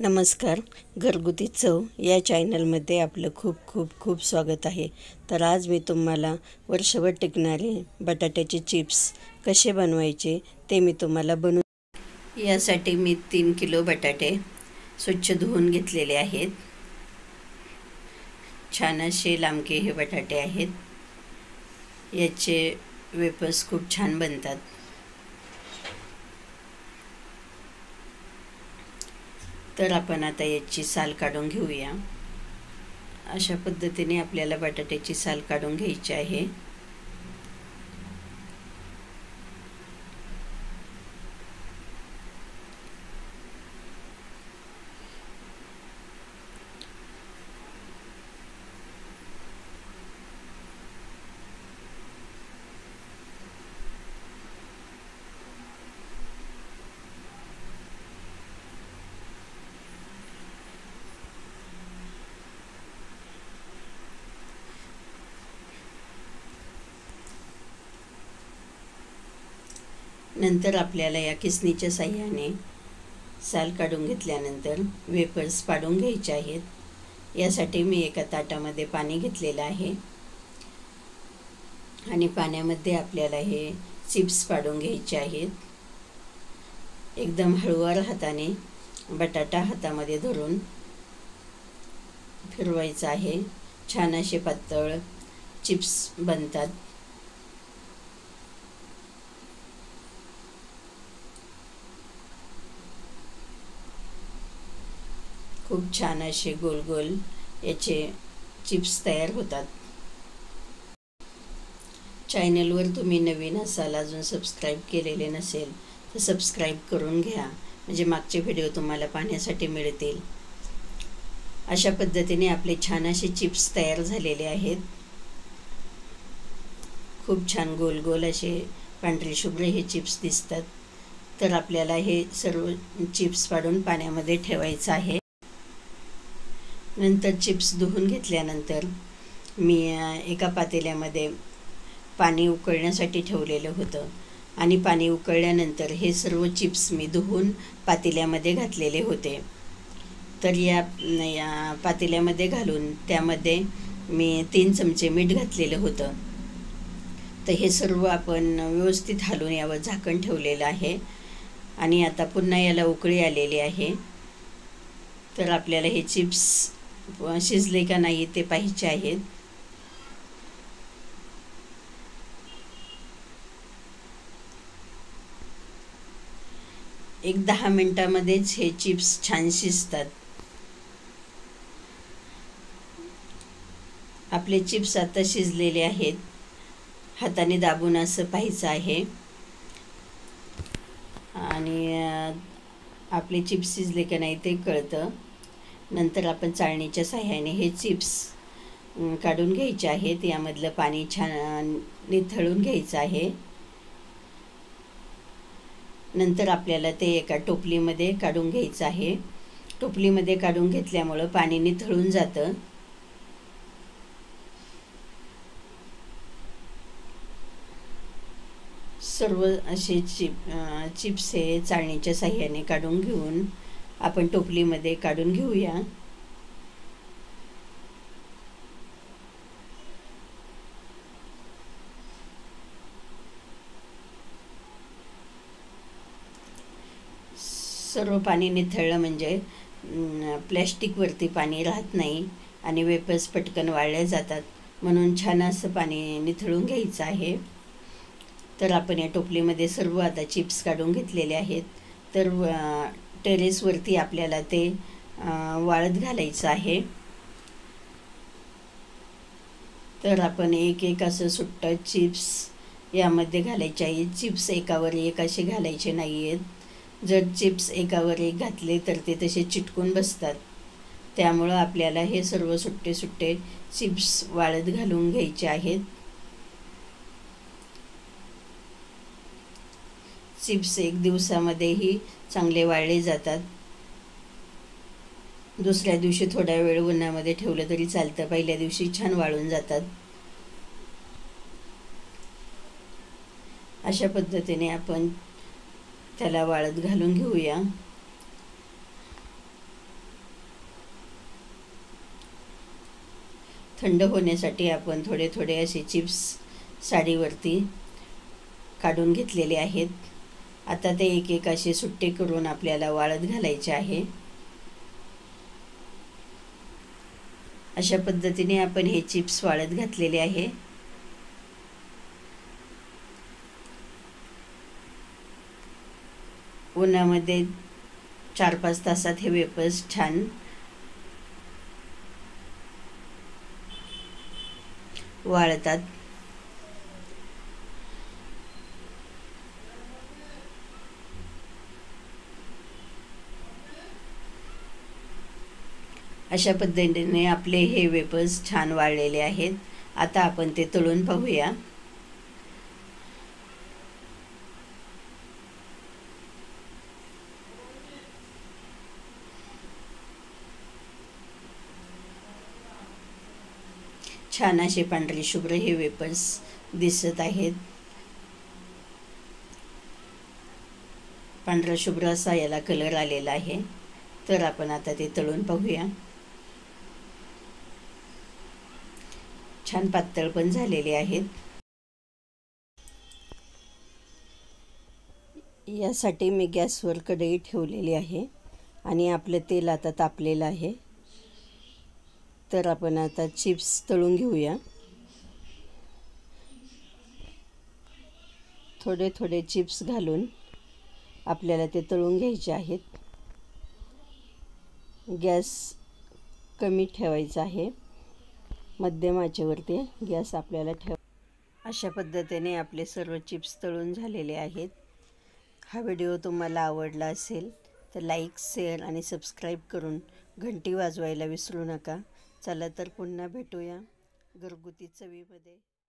नमस्कार. घरगुती चव या चॅनलमध्ये आपलं खूप खूप खूप स्वागत आहे. तर आज मी तुम्हाला वर्षभर टिकणारे बटाट्याचे चिप्स कसे बनवायचे ते मी तुम्हाला यासाठी मी 3 किलो बटाटे स्वच्छ धुवून घेतलेले आहेत. छान असे लांबके हे बटाटे आहेत. याचे वेफर्स खूप छान बनतात. तर आपण आता याची साल काढून घेऊया. अशा पद्धतीने आपल्याला बटाट्याची साल काढून घ्यायची आहे. नंतर आपल्याला या किसणीच्या साहाय्याने साल काढून घेतल्यानंतर वेफर्स पाडून घ्यायचे आहेत. यासाठी मी एका ताटामध्ये पाणी घेतलेलं आहे आणि पाण्यामध्ये आपल्याला हे चिप्स पाडून घ्यायचे आहेत. एकदम हळूवार हाताने बटाटा हातामध्ये धरून फिरवायचा आहे. छान असे पातळ चिप्स बनतात. खूप छान असे गोल गोल याचे चिप्स तयार होतात. चॅनलवर तुम्ही नवीन असाल, अजून सबस्क्राईब केलेले नसेल तर सबस्क्राईब करून घ्या, म्हणजे मागचे व्हिडिओ तुम्हाला पाहण्यासाठी मिळतील. अशा पद्धतीने आपले छान असे चिप्स तयार झालेले आहेत. खूप छान गोल गोल असे पांढरे शुभ्र हे चिप्स दिसतात. तर आपल्याला हे सर्व चिप्स पाडून पाण्यामध्ये ठेवायचं आहे. नंतर चिप्स धुवून घेतल्यानंतर मी एका पातेल्यामध्ये पाणी उकळण्यासाठी ठेवलेलं होतं आणि पाणी उकळल्यानंतर हे सर्व चिप्स मी धुवून पातेल्यामध्ये घातलेले होते. तर या पातेल्यामध्ये घालून त्यामध्ये मी 3 चमचे मीठ घातलेलं होतं. तर हे सर्व आपण व्यवस्थित हलवून यावर झाकण ठेवलेलं आहे आणि आता पुन्हा याला उकळी आलेली आहे. तर आपल्याला हे चिप्स शिजले का नाही ते पाहायचे आहेत. एक 10 मिनिटांमध्येच हे चिप्स छान शिजतात. आपले चिप्स आता शिजलेले आहेत. हाताने दाबून असं पाहायचं आहे आणि आपले चिप्स शिजले का नाही ते कळतं. नंतर आपण चाळणीच्या साहाय्याने हे चिप्स काढून घ्यायचे आहेत. यामधलं पाणी छान निथळून घ्यायचं आहे. नंतर आपल्याला ते एका टोपलीमध्ये काढून घ्यायचं आहे. टोपलीमध्ये काढून घेतल्यामुळं पाणी निथळून जातं. सर्व असे चिप्स हे चाळणीच्या साहाय्याने काढून घेऊन आपण टोपलीमध्ये काढून घेऊया. सर्व पाणी निथळलं म्हणजे प्लॅस्टिकवरती पाणी राहत नाही आणि वेफर्स पटकन वाळले जातात. म्हणून छान असं पाणी निथळून घ्यायचं आहे. तर आपण या टोपलीमध्ये सर्व आता चिप्स काढून घेतलेले आहेत. तर टेरेसवरती आपल्याला ते वाळत घालायचं आहे. तर आपण एक एक असं सुट्टं चिप्स यामध्ये घालायचे आहे. चिप्स एकावर एक असे घालायचे नाही आहेत. जर चिप्स एकावर एक घातले तर ते तसे चिटकून बसतात. त्यामुळं आपल्याला हे सर्व सुट्टे सुट्टे चिप्स वाळत घालून घ्यायचे आहेत. चिप्स 1 दिवसामध्येही चांगले वाळले जातात. दुसऱ्या दिवशी थोडा वेळ उन्हामध्ये ठेवलं तरी चालतं. पहिल्या दिवशी छान वाळून जातात. अशा पद्धतीने आपण त्याला वाळत घालून घेऊया. थंड होण्यासाठी आपण थोडे थोडे असे चिप्स साडीवरती काढून घेतलेले आहेत. आता ते एक एक असे सुट्टे करून आपल्याला वाळत घालायचे आहे. अशा पद्धतीने आपण हे चिप्स वाळत घातलेले आहे. उन्हामध्ये 4-5 तासात हे वेफर्स छान वाळतात. अशा पद्धतीने आपले हे वेफर्स छान वाळलेले आहेत. आता आपण ते तळून पाहूया. छान असे पांढरे शुभ्र हे वेफर्स दिसत आहेत. पांढरा शुभ्र असा याला कलर आलेला आहे. तर आपण आता ते तळून पाहूया. छान पातळ पण झालेले आहेत. यासाठी मी गॅसवर कढई ठेवलेली आहे आणि आपलं तेल आता तापलेलं आहे. तर आपण आता चिप्स तळून घेऊया. थोडे थोडे चिप्स घालून आपल्याला ते तळून घ्यायचे आहेत. गॅस कमी ठेवायचा आहे. मध्यम आचेवरती गॅस आपल्याला अशा पद्धतीने आपले सर्व चिप्स तळून झालेले आहेत. हा व्हिडिओ तुम्हाला आवडला असेल तर लाईक, शेअर आणि सबस्क्राईब करून घंटी वाजवायला विसरू नका. चला तर पुन्हा भेटूया घरगुती चवीमध्ये.